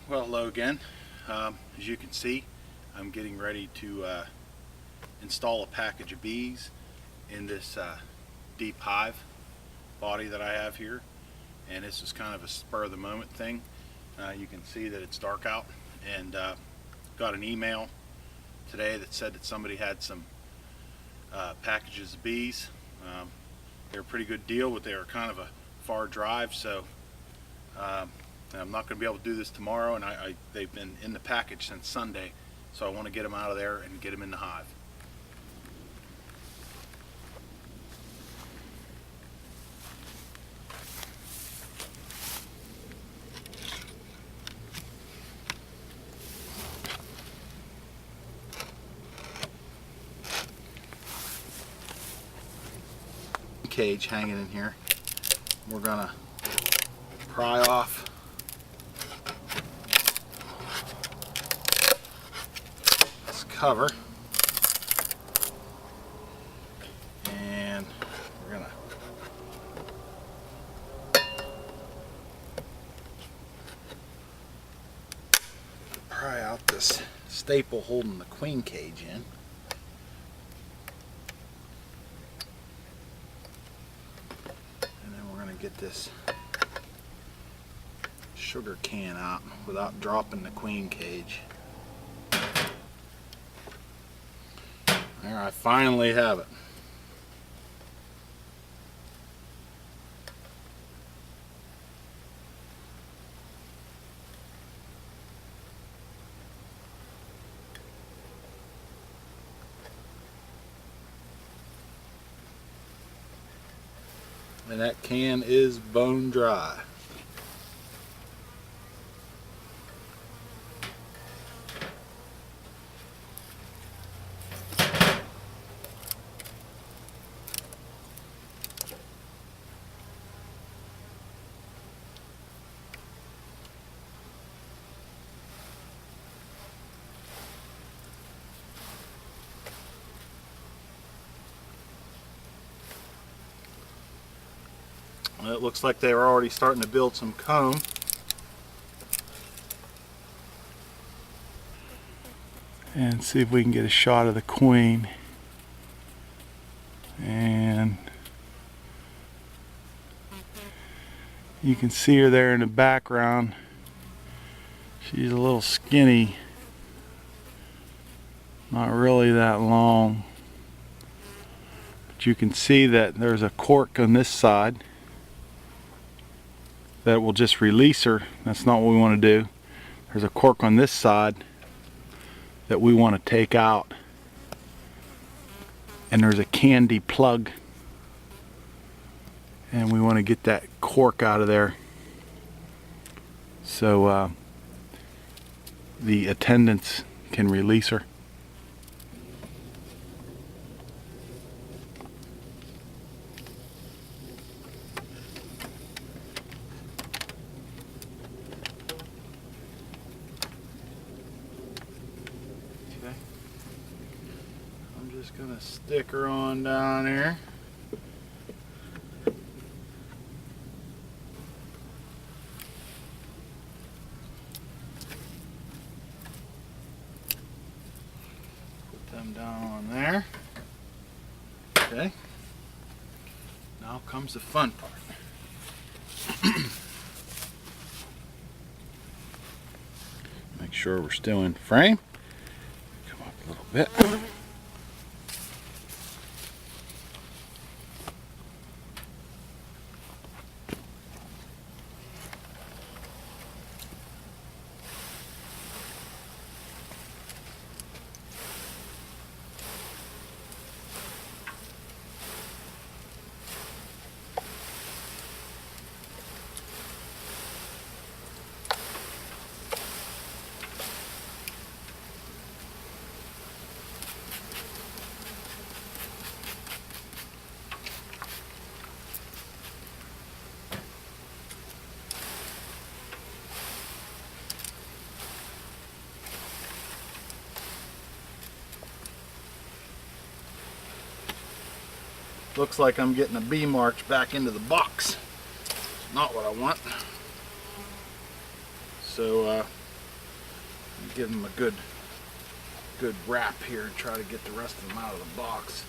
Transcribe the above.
Well, hello again. As you can see, I'm getting ready to install a package of bees in this deep hive body that I have here, and this is kind of a spur of the moment thing. You can see that it's dark out, and got an email today that said that somebody had some packages of bees. They're a pretty good deal, but they were kind of a far drive, so I'm not going to be able to do this tomorrow, and they've been in the package since Sunday, so I want to get them out of there and get them in the hive. Cage hanging in here. We're gonna pry off this cover, and we're gonna pry out this staple holding the queen cage in. Get this sugar can out without dropping the queen cage. There, I finally have it. And that can is bone dry. It looks like they were already starting to build some comb. And see if we can get a shot of the queen. And you can see her there in the background. She's a little skinny, not really that long. But you can see that there's a cork on this side that will just release her. That's not what we want to do. There's a cork on this side that we want to take out, and there's a candy plug, and we want to get that cork out of there so the attendants can release her. Just gonna stick her on down here. Put them down on there. Okay. Now comes the fun part. Make sure we're still in frame. Come up a little bit. Looks like I'm getting a bee march back into the box. Not what I want. So give them a good wrap here and try to get the rest of them out of the box.